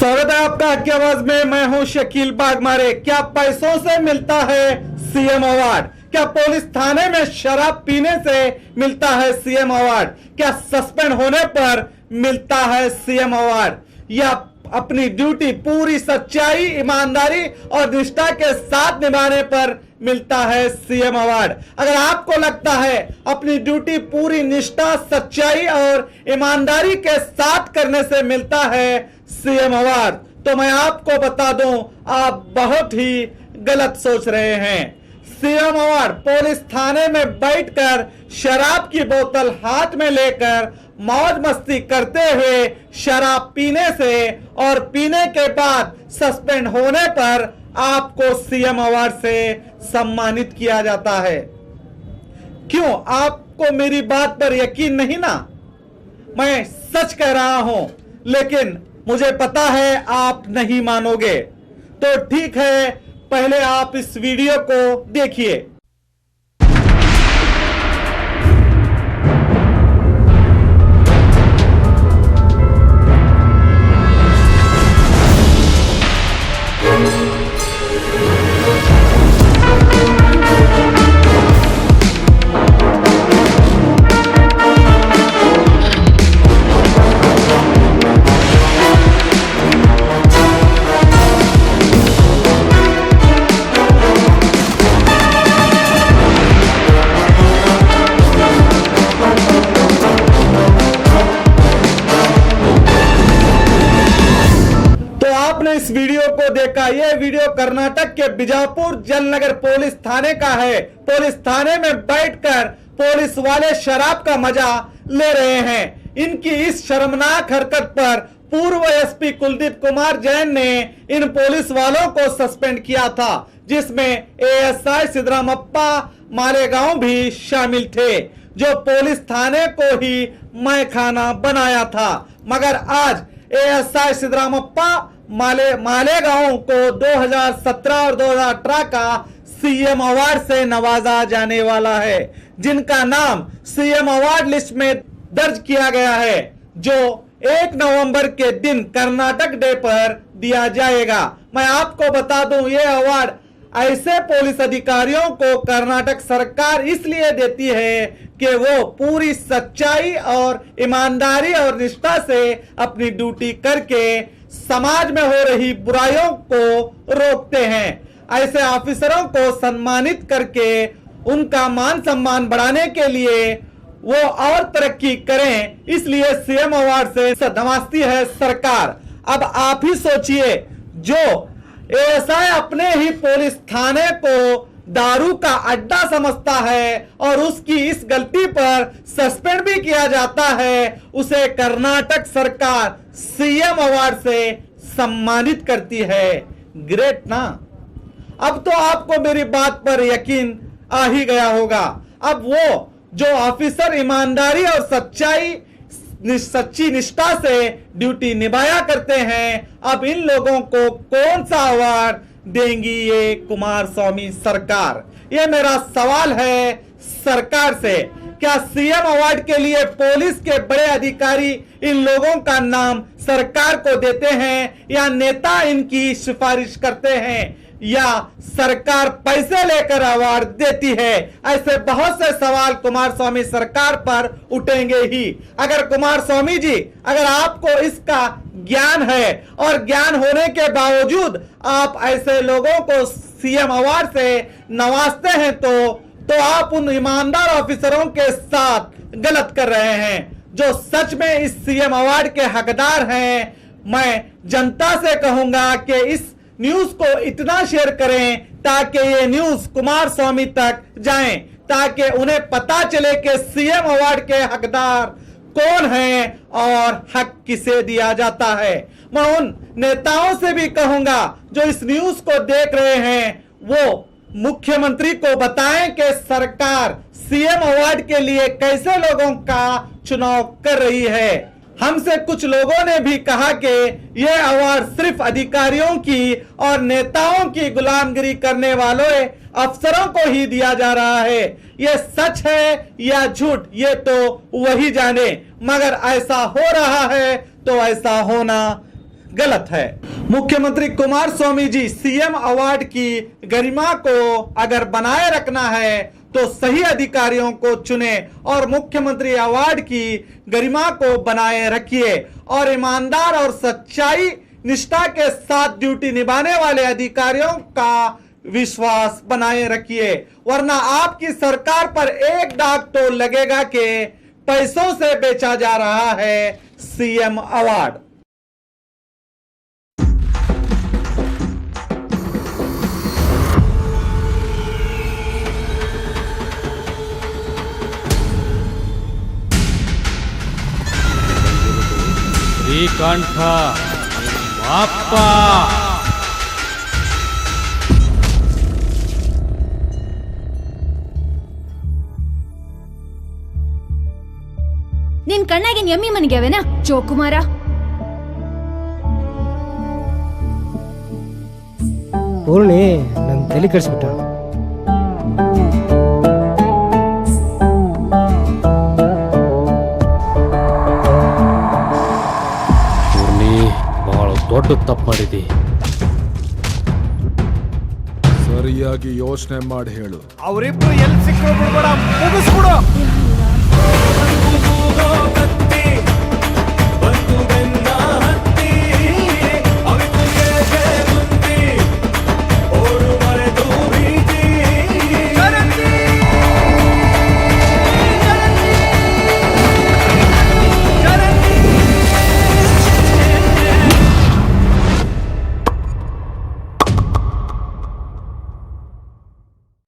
स्वागत है आपका हक की आवाज में। मैं हूं शकील बागमारे। क्या पैसों से मिलता है सीएम अवार्ड? क्या पुलिस थाने में शराब पीने से मिलता है सीएम अवार्ड? क्या सस्पेंड होने पर मिलता है सीएम अवार्ड? या अपनी ड्यूटी पूरी सच्चाई, ईमानदारी और निष्ठा के साथ निभाने पर मिलता है सीएम अवार्ड? अगर आपको लगता है अपनी ड्यूटी पूरी निष्ठा, सच्चाई और ईमानदारी के साथ करने से मिलता है सीएम अवार्ड, तो मैं आपको बता दूं, आप बहुत ही गलत सोच रहे हैं। सीएम अवार्ड पुलिस थाने में बैठकर शराब की बोतल हाथ में लेकर मौज मस्ती करते हुए शराब पीने से और पीने के बाद सस्पेंड होने पर आपको सीएम अवार्ड से सम्मानित किया जाता है। क्यों आपको मेरी बात पर यकीन नहीं ना? मैं सच कह रहा हूं, लेकिन मुझे पता है आप नहीं मानोगे। तो ठीक है, पहले आप इस वीडियो को देखिए। आपने इस वीडियो को देखा। यह वीडियो कर्नाटक के बीजापुर जलनगर पुलिस थाने का है। पुलिस थाने में बैठकर पुलिस वाले शराब का मजा ले रहे हैं। इनकी इस शर्मनाक हरकत पर पूर्व एसपी कुलदीप कुमार जैन ने इन पुलिस वालों को सस्पेंड किया था, जिसमें एएसआई सिद्धरामप्पा मालेगांव भी शामिल थे, जो पुलिस थाने को ही मैखाना बनाया था। मगर आज एएसआई सिद्धरामप्पा मालेगांव को 2017 और 2018 का सीएम अवार्ड से नवाजा जाने वाला है, जिनका नाम सीएम अवार्ड लिस्ट में दर्ज किया गया है, जो 1 नवंबर के दिन कर्नाटक डे पर दिया जाएगा। मैं आपको बता दूं, यह अवार्ड ऐसे पुलिस अधिकारियों को कर्नाटक सरकार इसलिए देती है कि वो पूरी सच्चाई और ईमानदारी और निष्ठा से अपनी ड्यूटी करके समाज में हो रही बुराइयों को रोकते हैं। ऐसे ऑफिसरों को सम्मानित करके उनका मान सम्मान बढ़ाने के लिए वो और तरक्की करें, इसलिए सीएम अवार्ड से नवाजती है सरकार। अब आप ही सोचिए, जो एएसआई अपने ही पुलिस थाने को दारू का अड्डा समझता है और उसकी इस गलती पर सस्पेंड भी किया जाता है, उसे कर्नाटक सरकार सीएम अवार्ड से सम्मानित करती है। ग्रेट ना? अब तो आपको मेरी बात पर यकीन आ ही गया होगा। अब वो जो ऑफिसर ईमानदारी और सच्ची निष्ठा से ड्यूटी निभाया करते हैं, अब इन लोगों को कौन सा अवार्ड देंगी ये कुमारस्वामी सरकार? ये मेरा सवाल है सरकार से। क्या सीएम अवार्ड के लिए पुलिस के बड़े अधिकारी इन लोगों का नाम सरकार को देते हैं, या नेता इनकी सिफारिश करते हैं, या सरकार पैसे लेकर अवार्ड देती है? ऐसे बहुत से सवाल कुमारस्वामी सरकार पर उठेंगे ही। अगर कुमारस्वामी जी, अगर आपको इसका ज्ञान है और ज्ञान होने के बावजूद आप ऐसे लोगों को सीएम अवार्ड से नवाजते हैं, तो आप उन ईमानदार ऑफिसरों के साथ गलत कर रहे हैं, जो सच में इस सीएम अवार्ड के हकदार हैं। मैं जनता से कहूंगा कि इस न्यूज को इतना शेयर करें ताकि ये न्यूज कुमारस्वामी तक जाए, ताकि उन्हें पता चले कि सीएम अवार्ड के हकदार कौन हैं और हक किसे दिया जाता है। मैं उन नेताओं से भी कहूंगा जो इस न्यूज को देख रहे हैं, वो मुख्यमंत्री को बताएं कि सरकार सीएम अवार्ड के लिए कैसे लोगों का चुनाव कर रही है। हमसे कुछ लोगों ने भी कहा कि यह अवार्ड सिर्फ अधिकारियों की और नेताओं की गुलामगिरी करने वालों अफसरों को ही दिया जा रहा है। यह सच है या झूठ, ये तो वही जाने, मगर ऐसा हो रहा है तो ऐसा होना गलत है। मुख्यमंत्री कुमारस्वामी जी सीएम अवार्ड की गरिमा को अगर बनाए रखना है तो सही अधिकारियों को चुने और मुख्यमंत्री अवार्ड की गरिमा को बनाए रखिए और ईमानदार और सच्चाई निष्ठा के साथ ड्यूटी निभाने वाले अधिकारियों का विश्वास बनाए रखिए, वरना आपकी सरकार पर एक दाग तो लगेगा कि पैसों से बेचा जा रहा है सीएम अवार्ड। ಶ್ರೀಕಂಠ ಅಪ್ಪ ನಿನ್ ಕಣ್ಣಾಗಿನ್ ಎಮ್ಮಿ ಮನೆಗ್ಯಾವೇನ ಚೋಕುಮಾರ? ಪೂರ್ಣಿ ನನ್ ತಲೆ ಕೆಡಿಸ್ಬಿಟ್ಟ. ಬಹಳ ದೊಡ್ಡ ತಪ್ಪು ಮಾಡಿದಿ. ಸರಿಯಾಗಿ ಯೋಚನೆ ಮಾಡಿ ಹೇಳು. ಅವರಿಬ್ರು ಎಲ್ಲಿ ಸಿಕ್ಕರು ಬಿಡ್ಬೇಡ, ಮುಗಿಸ್ಬಿಡು.